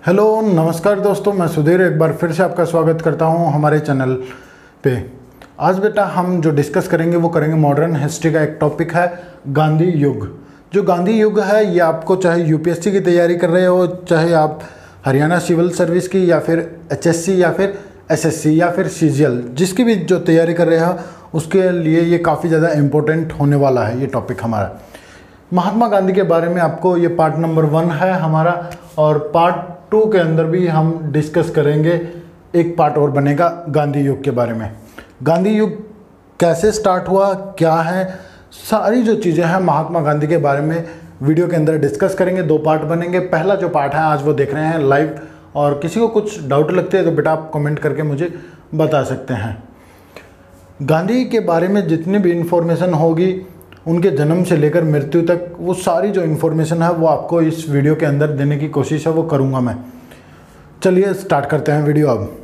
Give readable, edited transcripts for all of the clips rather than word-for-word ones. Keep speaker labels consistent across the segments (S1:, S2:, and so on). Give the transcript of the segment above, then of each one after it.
S1: Hello नमस्कार दोस्तों, मैं सुधीर एक बार फिर से आपका स्वागत करता हूं हमारे चैनल पे। आज बेटा हम जो डिस्कस करेंगे वो करेंगे मॉडर्न हिस्ट्री का एक टॉपिक है गांधी युग। जो गांधी युग है ये आपको चाहे यूपीएससी की तैयारी कर रहे हो, चाहे आप हरियाणा सिविल सर्विस की या फिर एचएससी या फिर एसएससी या फिर सीजीएल जिसकी भी जो तैयारी कर रहे हो उसके लिए ये काफ़ी ज़्यादा इम्पोर्टेंट होने वाला है ये टॉपिक हमारा। महात्मा गांधी के बारे में आपको ये पार्ट नंबर 1 है हमारा, और पार्ट 2 के अंदर भी हम डिस्कस करेंगे। एक पार्ट और बनेगा गांधी युग के बारे में। गांधी युग कैसे स्टार्ट हुआ, क्या है, सारी जो चीज़ें हैं महात्मा गांधी के बारे में वीडियो के अंदर डिस्कस करेंगे। 2 पार्ट बनेंगे। पहला जो पार्ट है आज वो देख रहे हैं लाइव, और किसी को कुछ डाउट लगते हैं तो बेटा आप कमेंट करके मुझे बता सकते हैं। गांधी के बारे में जितनी भी इंफॉर्मेशन होगी उनके जन्म से लेकर मृत्यु तक, वो सारी जो इन्फॉर्मेशन है वो आपको इस वीडियो के अंदर देने की कोशिश है वो करूँगा मैं। चलिए स्टार्ट करते हैं वीडियो अब।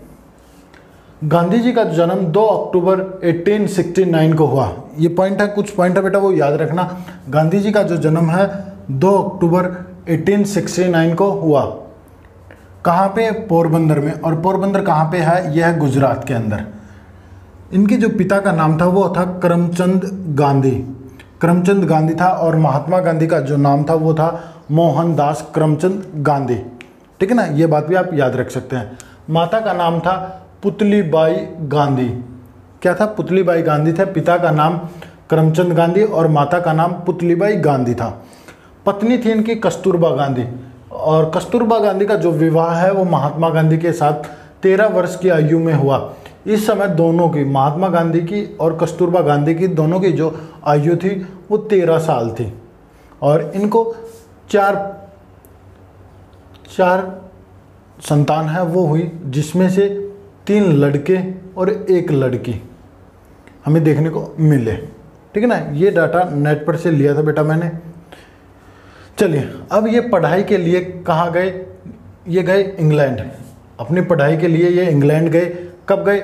S1: गांधी जी का जन्म 2 अक्टूबर 1869 को हुआ। ये पॉइंट है, कुछ पॉइंट है बेटा वो याद रखना। गांधी जी का जो जन्म है 2 अक्टूबर 1869 को हुआ। कहाँ पे? पोरबंदर में। और पोरबंदर कहाँ पे है? यह है गुजरात के अंदर। इनके जो पिता का नाम था वो था करमचंद गांधी। करमचंद गांधी था, और महात्मा गांधी का जो नाम था वो था मोहनदास करमचंद गांधी। ठीक है ना, ये बात भी आप याद रख सकते हैं। माता का नाम था पुतलीबाई गांधी। क्या था? पुतलीबाई गांधी थे। पिता का नाम करमचंद गांधी और माता का नाम पुतलीबाई गांधी था। पत्नी थी इनकी कस्तूरबा गांधी, और कस्तूरबा गांधी का जो विवाह है वो महात्मा गांधी के साथ 13 वर्ष की आयु में हुआ। इस समय दोनों की, महात्मा गांधी की और कस्तूरबा गांधी की, दोनों की जो आयु थी वो 13 साल थी। और इनको चार संतान है वो हुई, जिसमें से 3 लड़के और 1 लड़की हमें देखने को मिले। ठीक है ना, ये डाटा नेट पर से लिया था बेटा मैंने। चलिए अब ये पढ़ाई के लिए कहाँ गए? ये गए इंग्लैंड। अपनी पढ़ाई के लिए ये इंग्लैंड गए। कब गए?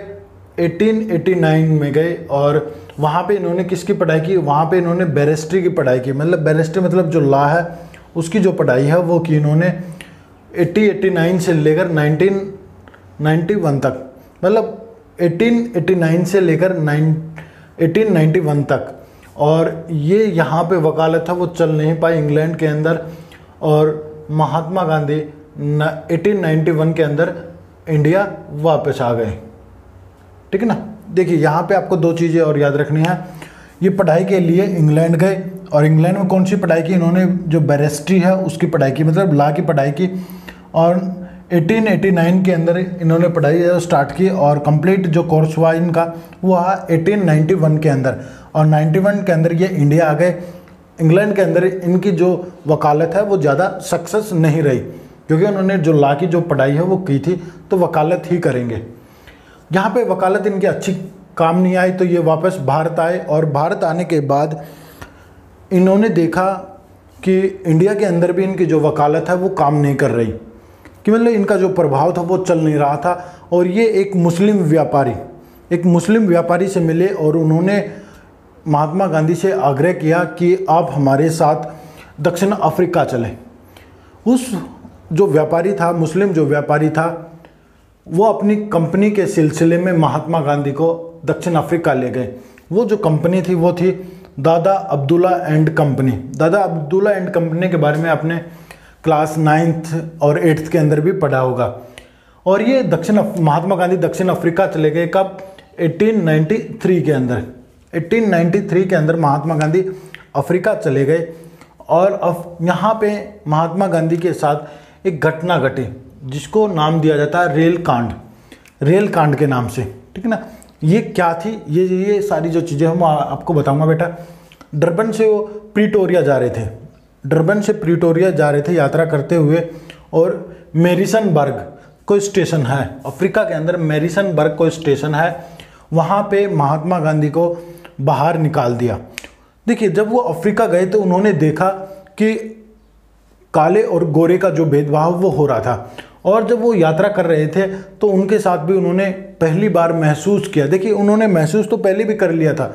S1: 1889 में गए। और वहाँ पे इन्होंने किसकी पढ़ाई की? वहाँ पे इन्होंने बैरिस्ट्री की पढ़ाई की। मतलब बैरिस्ट्री मतलब जो लॉ है उसकी जो पढ़ाई है वो की इन्होंने 1889 से लेकर 1991 तक, मतलब 1889 से लेकर 1891 तक। और ये यहाँ पे वकालत है वो चल नहीं पाई इंग्लैंड के अंदर, और महात्मा गांधी 1891 के अंदर इंडिया वापस आ गए। ठीक है ना, देखिए यहाँ पे आपको 2 चीज़ें और याद रखनी है। ये पढ़ाई के लिए इंग्लैंड गए, और इंग्लैंड में कौन सी पढ़ाई की? इन्होंने जो बैरिस्ट्री है उसकी पढ़ाई की, मतलब लॉ की पढ़ाई की। और 1889 के अंदर इन्होंने पढ़ाई स्टार्ट की, और कंप्लीट जो कोर्स हुआ इनका वो हुआ 1891 के अंदर। और 91 के अंदर ये इंडिया आ गए। इंग्लैंड के अंदर इनकी जो वकालत है वो ज़्यादा सक्सेस नहीं रही, क्योंकि उन्होंने जो लॉ की जो पढ़ाई है वो की थी, तो वकालत ही करेंगे। यहाँ पे वकालत इनकी अच्छी काम नहीं आई, तो ये वापस भारत आए। और भारत आने के बाद इन्होंने देखा कि इंडिया के अंदर भी इनकी जो वकालत है वो काम नहीं कर रही, कि मतलब इनका जो प्रभाव था वो चल नहीं रहा था। और ये एक मुस्लिम व्यापारी से मिले, और उन्होंने महात्मा गांधी से आग्रह किया कि आप हमारे साथ दक्षिण अफ्रीका चलें। उस जो व्यापारी था, मुस्लिम जो व्यापारी था, वो अपनी कंपनी के सिलसिले में महात्मा गांधी को दक्षिण अफ्रीका ले गए। वो जो कंपनी थी वो थी दादा अब्दुल्ला एंड कंपनी। दादा अब्दुल्ला एंड कंपनी के बारे में आपने क्लास 9th और 8th के अंदर भी पढ़ा होगा। और ये महात्मा गांधी दक्षिण अफ्रीका चले गए। कब? 1893 के अंदर। 1893 के अंदर महात्मा गांधी अफ्रीका चले गए। और अब यहाँ पे महात्मा गांधी के साथ एक घटना घटी जिसको नाम दिया जाता है रेल कांड के नाम से। ठीक है ना, ये क्या थी? ये सारी जो चीज़ें हम आपको बताऊंगा बेटा। डरबन से वो प्रिटोरिया जा रहे थे यात्रा करते हुए, और मैरिसनबर्ग कोई स्टेशन है अफ्रीका के अंदर, मैरिसनबर्ग कोई स्टेशन है, वहाँ पे महात्मा गांधी को बाहर निकाल दिया। देखिए जब वो अफ्रीका गए तो उन्होंने देखा कि काले और गोरे का जो भेदभाव वो हो रहा था, और जब वो यात्रा कर रहे थे तो उनके साथ भी उन्होंने पहली बार महसूस किया। देखिए उन्होंने महसूस तो पहले भी कर लिया था,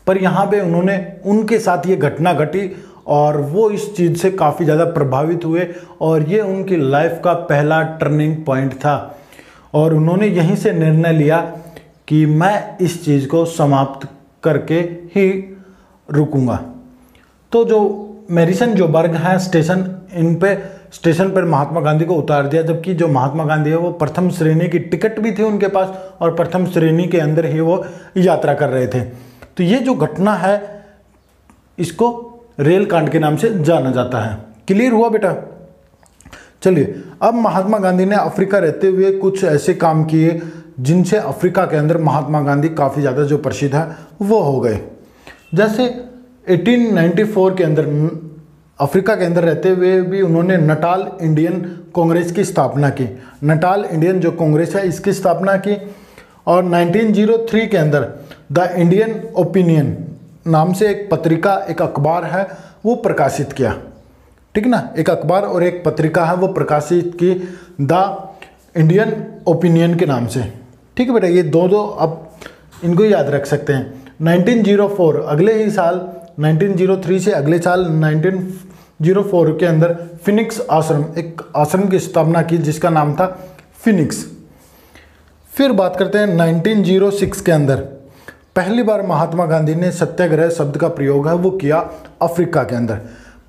S1: पर यहाँ पे उन्होंने उनके साथ ये घटना घटी, और वो इस चीज़ से काफ़ी ज़्यादा प्रभावित हुए और ये उनकी लाइफ का पहला टर्निंग पॉइंट था और उन्होंने यहीं से निर्णय लिया कि मैं इस चीज़ को समाप्त करके ही रुकूंगा। तो जो मैरिसन जोबर्ग है स्टेशन पर महात्मा गांधी को उतार दिया, जबकि जो महात्मा गांधी है वो प्रथम श्रेणी की टिकट भी थी उनके पास और प्रथम श्रेणी के अंदर ही वो यात्रा कर रहे थे। तो ये जो घटना है इसको रेल कांड के नाम से जाना जाता है। क्लियर हुआ बेटा? चलिए, अब महात्मा गांधी ने अफ्रीका रहते हुए कुछ ऐसे काम किए जिनसे अफ्रीका के अंदर महात्मा गांधी काफ़ी ज़्यादा जो प्रसिद्ध है वो हो गए। जैसे 1894 के अंदर अफ्रीका के अंदर रहते हुए भी उन्होंने नटाल इंडियन कांग्रेस की स्थापना की। नटाल इंडियन जो कांग्रेस है इसकी स्थापना की और 1903 के अंदर द इंडियन ओपिनियन नाम से एक पत्रिका, एक अखबार है वो प्रकाशित किया। ठीक ना, एक अखबार और एक पत्रिका है वो प्रकाशित की द इंडियन ओपिनियन के नाम से। ठीक है बेटा, ये दो अब इनको याद रख सकते हैं। 1904 अगले ही साल 1903 से अगले साल 1904 के अंदर फिनिक्स आश्रम, एक आश्रम की स्थापना की जिसका नाम था फिनिक्स। फिर बात करते हैं 1906 के अंदर पहली बार महात्मा गांधी ने सत्याग्रह शब्द का प्रयोग है वो किया अफ्रीका के अंदर।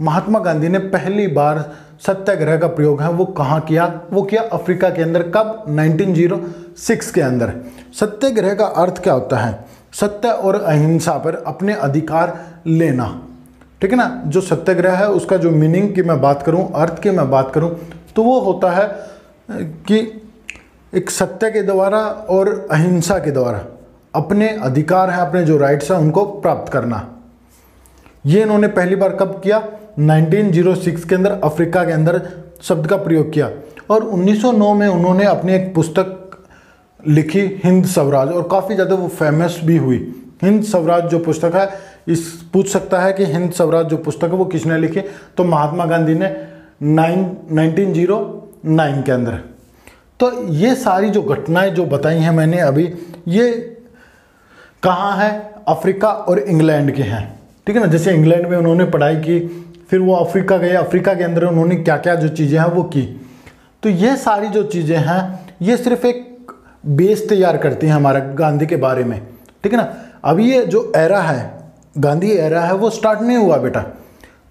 S1: महात्मा गांधी ने पहली बार सत्याग्रह का प्रयोग है वो कहाँ किया? वो किया अफ्रीका के अंदर। कब? 1906 के अंदर। सत्याग्रह का अर्थ क्या होता है? सत्य और अहिंसा पर अपने अधिकार लेना। ठीक है ना, जो सत्याग्रह है उसका जो मीनिंग की मैं बात करूं, अर्थ की मैं बात करूं, तो वो होता है कि एक सत्य के द्वारा और अहिंसा के द्वारा अपने अधिकार हैं, अपने जो राइट्स हैं उनको प्राप्त करना। ये इन्होंने पहली बार कब किया? 1906 के अंदर अफ्रीका के अंदर शब्द का प्रयोग किया। और 1909 में उन्होंने अपनी एक पुस्तक लिखी हिंद स्वराज और काफ़ी ज़्यादा वो फेमस भी हुई। हिंद स्वराज जो पुस्तक है, इस पूछ सकता है कि हिंद स्वराज जो पुस्तक है वो किसने लिखी? तो महात्मा गांधी ने 1909 के अंदर। तो ये सारी जो घटनाएं जो बताई हैं मैंने अभी, ये कहाँ है? अफ्रीका और इंग्लैंड के हैं। ठीक है ना, जैसे इंग्लैंड में उन्होंने पढ़ाई की, फिर वो अफ्रीका गए, अफ्रीका के अंदर उन्होंने क्या क्या जो चीज़ें हैं वो की। तो ये सारी जो चीज़ें हैं ये सिर्फ एक बेस तैयार करती हैं हमारा गांधी के बारे में। ठीक है ना, अभी ये जो एरा है, गांधी एरा है, वो स्टार्ट नहीं हुआ बेटा।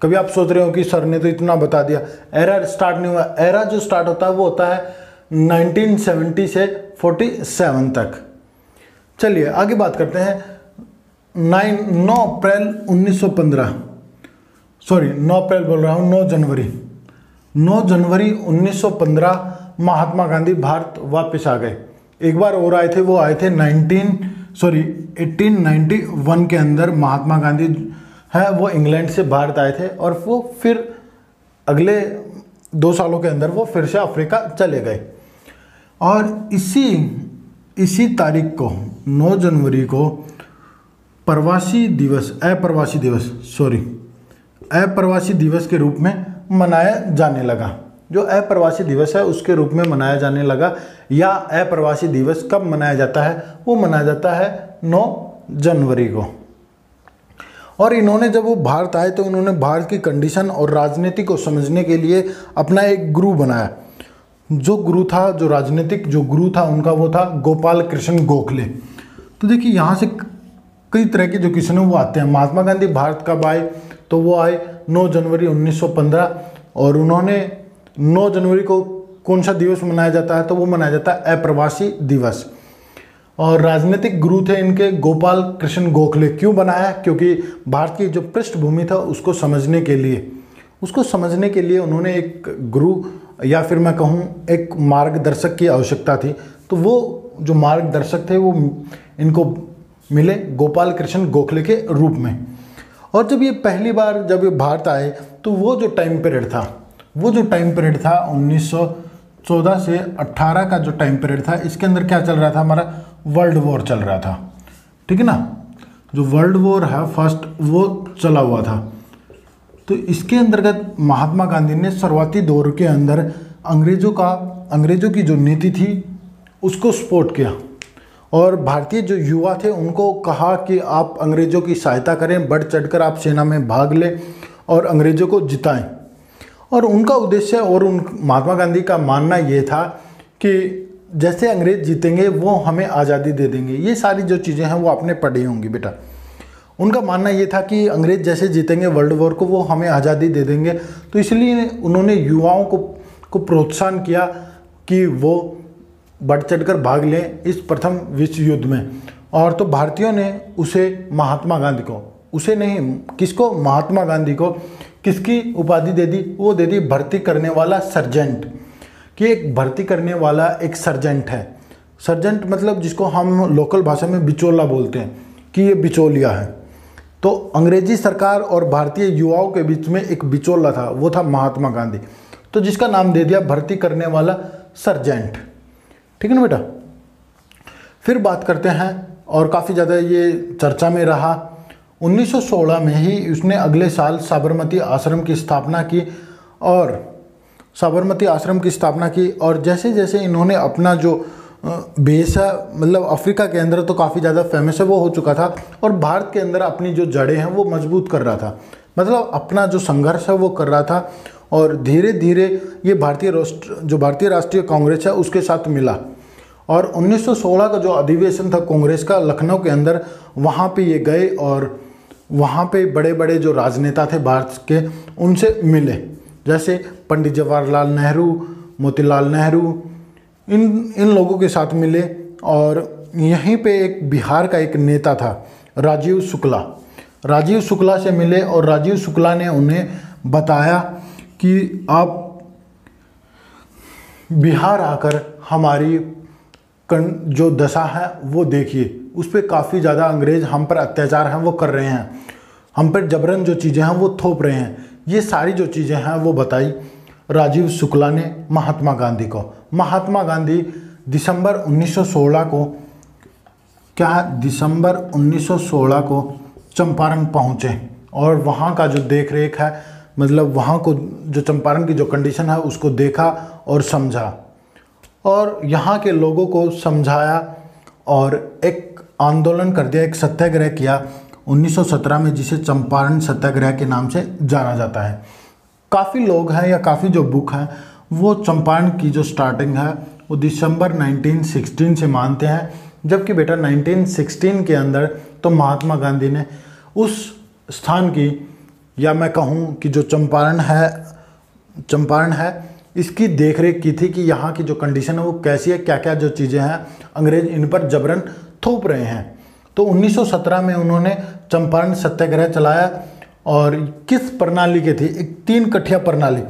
S1: कभी आप सोच रहे हो कि सर ने तो इतना बता दिया, एरा स्टार्ट नहीं हुआ। एरा जो स्टार्ट होता है वो होता है 1970 से 47 तक। चलिए आगे बात करते हैं। 9 अप्रैल 1915, सॉरी 9 अप्रैल बोल रहा हूँ, 9 जनवरी 1915 महात्मा गांधी भारत वापस आ गए। एक बार और आए थे, वो आए थे 1891 के अंदर महात्मा गांधी है वो इंग्लैंड से भारत आए थे और वो फिर अगले 2 सालों के अंदर वो फिर से अफ्रीका चले गए। और इसी तारीख को 9 जनवरी को अप्रवासी दिवस के रूप में मनाया जाने लगा। जो अप्रवासी दिवस है उसके रूप में मनाया जाने लगा। या अप्रवासी दिवस कब मनाया जाता है? वो मनाया जाता है 9 जनवरी को। और इन्होंने जब वो भारत आए तो उन्होंने भारत की कंडीशन और राजनीति को समझने के लिए अपना एक गुरु बनाया। जो गुरु था, जो राजनीतिक जो गुरु था उनका, वो था गोपाल कृष्ण गोखले। तो देखिए यहाँ से कई तरह के जो क्वेश्चन है वो आते हैं। महात्मा गांधी भारत कब आए? तो वो आए 9 जनवरी 1915 और उन्होंने 9 जनवरी को कौन सा दिवस मनाया जाता है? तो वो मनाया जाता है अप्रवासी दिवस। और राजनीतिक गुरु थे इनके गोपाल कृष्ण गोखले। क्यों बनाया? क्योंकि भारत की जो पृष्ठभूमि था उसको समझने के लिए उन्होंने एक गुरु या फिर मैं कहूँ एक मार्गदर्शक की आवश्यकता थी। तो वो जो मार्गदर्शक थे वो इनको मिले गोपाल कृष्ण गोखले के रूप में। और जब ये पहली बार जब ये भारत आए तो वो जो टाइम पीरियड था 1914 से 18 का जो टाइम पीरियड था, इसके अंदर क्या चल रहा था? हमारा वर्ल्ड वॉर चल रहा था। ठीक है ना, जो वर्ल्ड वॉर है फर्स्ट वो चला हुआ था। तो इसके अंतर्गत महात्मा गांधी ने शुरुआती दौर के अंदर अंग्रेजों की जो नीति थी उसको सपोर्ट किया और भारतीय जो युवा थे उनको कहा कि आप अंग्रेजों की सहायता करें, बढ़ चढ़कर आप सेना में भाग लें और अंग्रेज़ों को जिताएं। और उनका उद्देश्य और उन महात्मा गांधी का मानना ये था कि जैसे अंग्रेज़ जीतेंगे वो हमें आज़ादी दे देंगे। ये सारी जो चीज़ें हैं वो आपने पढ़ी होंगी बेटा। उनका मानना ये था कि अंग्रेज़ जैसे जीतेंगे वर्ल्ड वॉर को वो हमें आज़ादी दे देंगे। तो इसलिए उन्होंने युवाओं को प्रोत्साहन किया कि वो बढ़ चढ़कर भाग लें इस प्रथम विश्व युद्ध में। और तो भारतीयों ने उसे महात्मा गांधी को, उसे नहीं किसको, महात्मा गांधी को किसकी उपाधि दे दी, वो दे दी भर्ती करने वाला सर्जेंट, कि एक भर्ती करने वाला एक सर्जेंट है। सर्जेंट मतलब जिसको हम लोकल भाषा में बिचौला बोलते हैं कि ये बिचौलिया है। तो अंग्रेजी सरकार और भारतीय युवाओं के बीच में एक बिचौला था, वो था महात्मा गांधी। तो जिसका नाम दे दिया भर्ती करने वाला सर्जेंट। ठीक है ना बेटा। फिर बात करते हैं, और काफ़ी ज़्यादा ये चर्चा में रहा। 1916 में ही उसने अगले साल साबरमती आश्रम की स्थापना की, और साबरमती आश्रम की स्थापना की। और जैसे जैसे इन्होंने अपना जो बेस है, मतलब अफ्रीका के अंदर तो काफ़ी ज़्यादा फेमस है वो हो चुका था, और भारत के अंदर अपनी जो जड़ें हैं वो मजबूत कर रहा था, मतलब अपना जो संघर्ष है वो कर रहा था। और धीरे धीरे ये भारतीय राष्ट्रीय कांग्रेस है उसके साथ मिला। और 1916 का जो अधिवेशन था कांग्रेस का लखनऊ के अंदर, वहाँ पे ये गए और वहाँ पे बड़े बड़े जो राजनेता थे भारत के उनसे मिले, जैसे पंडित जवाहरलाल नेहरू, मोतीलाल नेहरू, इन लोगों के साथ मिले। और यहीं पे एक बिहार का एक नेता था राजीव शुक्ला से मिले, और राजीव शुक्ला ने उन्हें बताया कि आप बिहार आकर हमारी जो दशा है वो देखिए, उस पर काफ़ी ज़्यादा अंग्रेज़ हम पर अत्याचार हैं वो कर रहे हैं, हम पर जबरन जो चीज़ें हैं वो थोप रहे हैं। ये सारी जो चीज़ें हैं वो बताई राजीव शुक्ला ने महात्मा गांधी को। महात्मा गांधी दिसंबर 1916 को चंपारण पहुँचे, और वहाँ का जो देख रेख है, मतलब वहाँ को जो चंपारण की जो कंडीशन है उसको देखा और समझा, और यहाँ के लोगों को समझाया, और एक आंदोलन कर दिया, एक सत्याग्रह किया 1917 में, जिसे चंपारण सत्याग्रह के नाम से जाना जाता है। काफ़ी लोग हैं या काफ़ी जो बुक हैं वो चंपारण की जो स्टार्टिंग है वो दिसंबर 1916 से मानते हैं, जबकि बेटा 1916 के अंदर तो महात्मा गांधी ने उस स्थान की, या मैं कहूँ कि जो चंपारण है इसकी देखरेख की थी कि यहाँ की जो कंडीशन है वो कैसी है, क्या क्या जो चीज़ें हैं अंग्रेज इन पर जबरन थोप रहे हैं। तो 1917 में उन्होंने चंपारण सत्याग्रह चलाया, और किस प्रणाली के थी, एक 3 कठिया प्रणाली।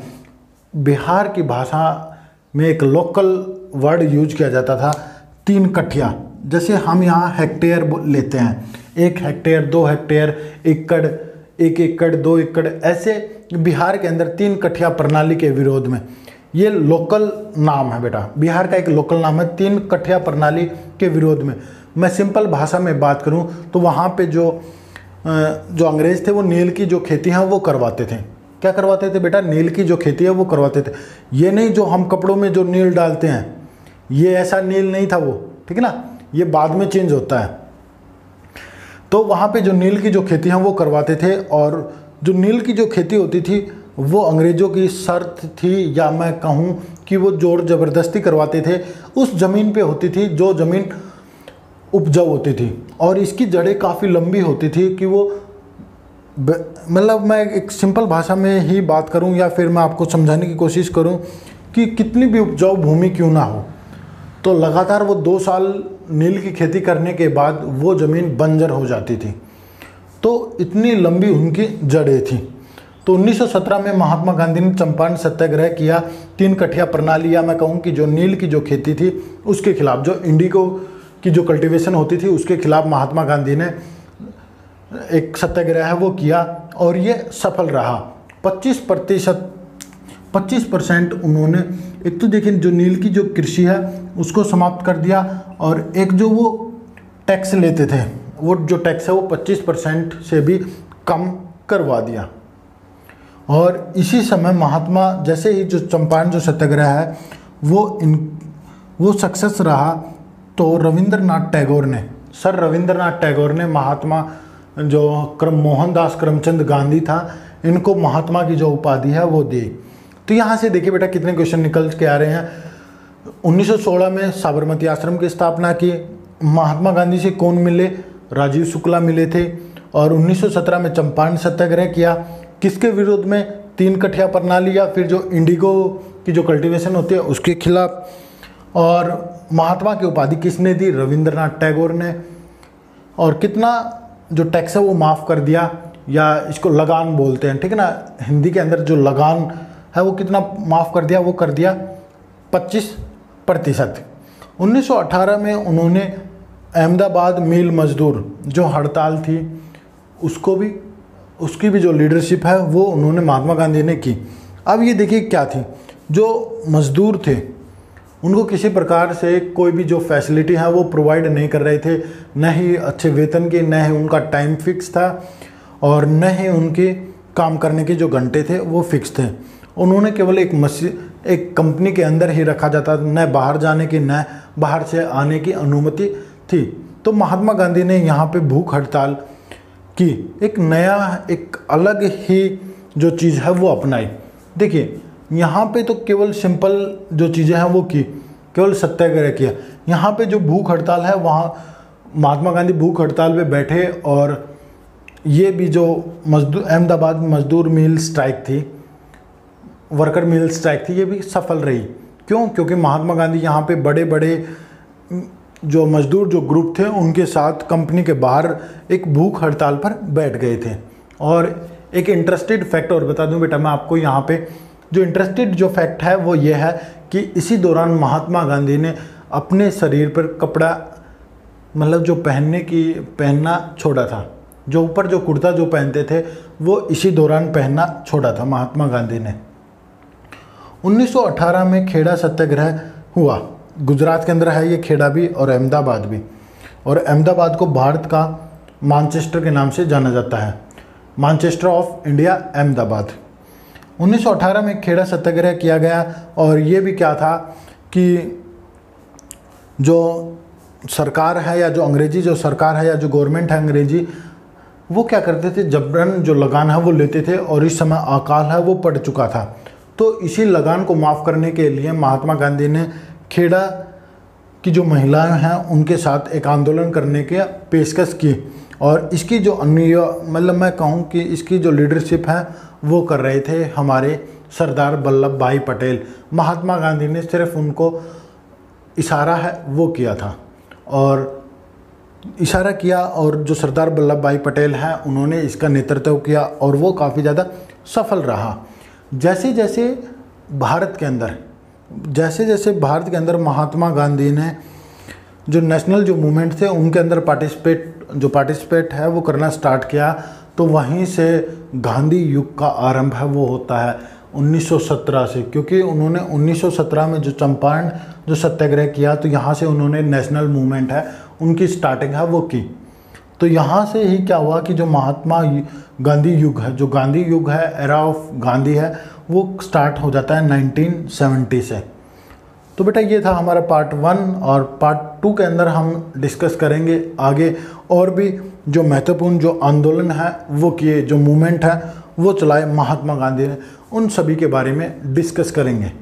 S1: बिहार की भाषा में एक लोकल वर्ड यूज किया जाता था 3 कठिया, जैसे हम यहाँ हेक्टेयर लेते हैं, 1 हेक्टेयर, 2 हेक्टेयर, एकड़, 1 एकड़, 2 एकड़, ऐसे बिहार के अंदर 3 कठिया प्रणाली के विरोध में। ये लोकल नाम है बेटा, बिहार का एक लोकल नाम है 3 कठिया प्रणाली के विरोध में। मैं सिंपल भाषा में बात करूं तो वहाँ पे जो अंग्रेज़ थे वो नील की जो खेती है वो करवाते थे। क्या करवाते थे बेटा? नील की जो खेती है वो करवाते थे। ये नहीं जो हम कपड़ों में जो नील डालते हैं, ये ऐसा नील नहीं था वो, ठीक है ना, ये बाद में चेंज होता है। तो वहाँ पे जो नील की जो खेती है वो करवाते थे, और जो नील की जो खेती होती थी वो अंग्रेज़ों की शर्त थी, या मैं कहूँ कि वो जोर ज़बरदस्ती करवाते थे। उस ज़मीन पे होती थी जो ज़मीन उपजाऊ होती थी, और इसकी जड़ें काफ़ी लंबी होती थी कि वो, मतलब मैं एक सिंपल भाषा में ही बात करूं या फिर मैं आपको समझाने की कोशिश करूं कि कितनी भी उपजाऊ भूमि क्यों ना हो, तो लगातार वो 2 साल नील की खेती करने के बाद वो ज़मीन बंजर हो जाती थी। तो इतनी लंबी उनकी जड़ें थी। तो 1917 में महात्मा गांधी ने चंपारण सत्याग्रह किया, 3 कठिया प्रणाली, या मैं कहूँ कि जो नील की जो खेती थी उसके खिलाफ, जो इंडिगो की जो कल्टीवेशन होती थी उसके खिलाफ महात्मा गांधी ने एक सत्याग्रह है वो किया, और ये सफल रहा। 25% उन्होंने, एक तो देखिए जो नील की जो कृषि है उसको समाप्त कर दिया, और एक जो वो टैक्स लेते थे, वो जो टैक्स है वो 25% से भी कम करवा दिया। और इसी समय महात्मा, जैसे ही जो चंपारण जो सत्याग्रह है वो सक्सेस रहा, तो सर रविंद्रनाथ टैगोर ने महात्मा जो मोहनदास करमचंद गांधी था, इनको महात्मा की जो उपाधि है वो दी। तो यहाँ से देखिए बेटा कितने क्वेश्चन निकल के आ रहे हैं। 1916 में साबरमती आश्रम की स्थापना की। महात्मा गांधी से कौन मिले? राजीव शुक्ला मिले थे। और 1917 में चंपारण सत्याग्रह किया। किसके विरोध में? 3 कठिया प्रणाली या फिर जो इंडिगो की जो कल्टीवेशन होती है उसके खिलाफ। और महात्मा की उपाधि किसने दी? रविंद्रनाथ टैगोर ने। और कितना जो टैक्स है वो माफ़ कर दिया, या इसको लगान बोलते हैं, ठीक है ना, हिंदी के अंदर जो लगान है वो कितना माफ़ कर दिया? वो कर दिया 25%। 1918 में उन्होंने अहमदाबाद मिल मजदूर जो हड़ताल थी उसकी भी जो लीडरशिप है वो उन्होंने महात्मा गांधी ने की। अब ये देखिए क्या थी, जो मजदूर थे उनको किसी प्रकार से कोई भी जो फैसिलिटी है वो प्रोवाइड नहीं कर रहे थे, न ही अच्छे वेतन की, न ही उनका टाइम फिक्स था, और न ही उनके काम करने के जो घंटे थे वो फिक्स थे। उन्होंने केवल एक कंपनी के अंदर ही रखा जाता था, न बाहर जाने की न बाहर से आने की अनुमति थी। तो महात्मा गांधी ने यहाँ पे भूख हड़ताल की, एक अलग ही जो चीज़ है वो अपनाई। देखिए यहाँ पे तो केवल सिंपल जो चीज़ें हैं वो की, केवल सत्याग्रह किया। यहाँ पे जो भूख हड़ताल है वहाँ महात्मा गांधी भूख हड़ताल पे बैठे, और ये भी जो अहमदाबाद मजदूर मिल स्ट्राइक थी, वर्कर मिल स्ट्राइक थी, ये भी सफल रही। क्यों? क्योंकि महात्मा गांधी यहाँ पे बड़े बड़े जो मजदूर जो ग्रुप थे उनके साथ कंपनी के बाहर एक भूख हड़ताल पर बैठ गए थे। और एक इंटरेस्टेड फैक्ट और बता दूं बेटा मैं आपको, यहाँ पे जो इंटरेस्टेड जो फैक्ट है वो ये है कि इसी दौरान महात्मा गांधी ने अपने शरीर पर कपड़ा मतलब जो पहनना छोड़ा था। जो ऊपर जो कुर्ता जो पहनते थे वो इसी दौरान पहनना छोड़ा था महात्मा गांधी ने। 1918 में खेड़ा सत्याग्रह हुआ। गुजरात के अंदर है ये खेड़ा भी, और अहमदाबाद भी। और अहमदाबाद को भारत का मानचेस्टर के नाम से जाना जाता है, मानचेस्टर ऑफ इंडिया अहमदाबाद। 1918 में खेड़ा सत्याग्रह किया गया। और ये भी क्या था कि जो सरकार है या जो अंग्रेजी जो सरकार है या जो गवर्नमेंट है अंग्रेजी, वो क्या करते थे, जबरन जो लगान है वो लेते थे, और इस समय अकाल है वो पड़ चुका था। तो इसी लगान को माफ़ करने के लिए महात्मा गांधी ने खेड़ा की जो महिलाएं हैं उनके साथ एक आंदोलन करने की पेशकश की। और इसकी जो मतलब मैं कहूँ कि इसकी जो लीडरशिप है वो कर रहे थे हमारे सरदार वल्लभ भाई पटेल। महात्मा गांधी ने सिर्फ उनको इशारा है वो किया था, और इशारा किया, और जो सरदार वल्लभ भाई पटेल हैं उन्होंने इसका नेतृत्व किया, और वो काफ़ी ज़्यादा सफल रहा। जैसे जैसे भारत के अंदर महात्मा गांधी ने जो नेशनल जो मूवमेंट थे उनके अंदर पार्टिसिपेट है वो करना स्टार्ट किया, तो वहीं से गांधी युग का आरंभ है वो होता है 1917 से। क्योंकि उन्होंने 1917 में जो चंपारण जो सत्याग्रह किया, तो यहाँ से उन्होंने नेशनल मूवमेंट है उनकी स्टार्टिंग है वो की। तो यहाँ से ही क्या हुआ कि जो महात्मा गांधी युग है, जो गांधी युग है, एरा ऑफ गांधी है, वो स्टार्ट हो जाता है 1970 से। तो बेटा ये था हमारा पार्ट 1, और पार्ट 2 के अंदर हम डिस्कस करेंगे आगे और भी जो महत्वपूर्ण जो आंदोलन है वो किए, जो मूवमेंट है वो चलाए महात्मा गांधी ने, उन सभी के बारे में डिस्कस करेंगे।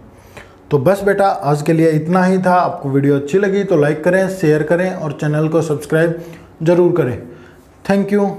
S1: तो बस बेटा आज के लिए इतना ही था। आपको वीडियो अच्छी लगी तो लाइक करें, शेयर करें और चैनल को सब्सक्राइब ज़रूर करें। Thank you.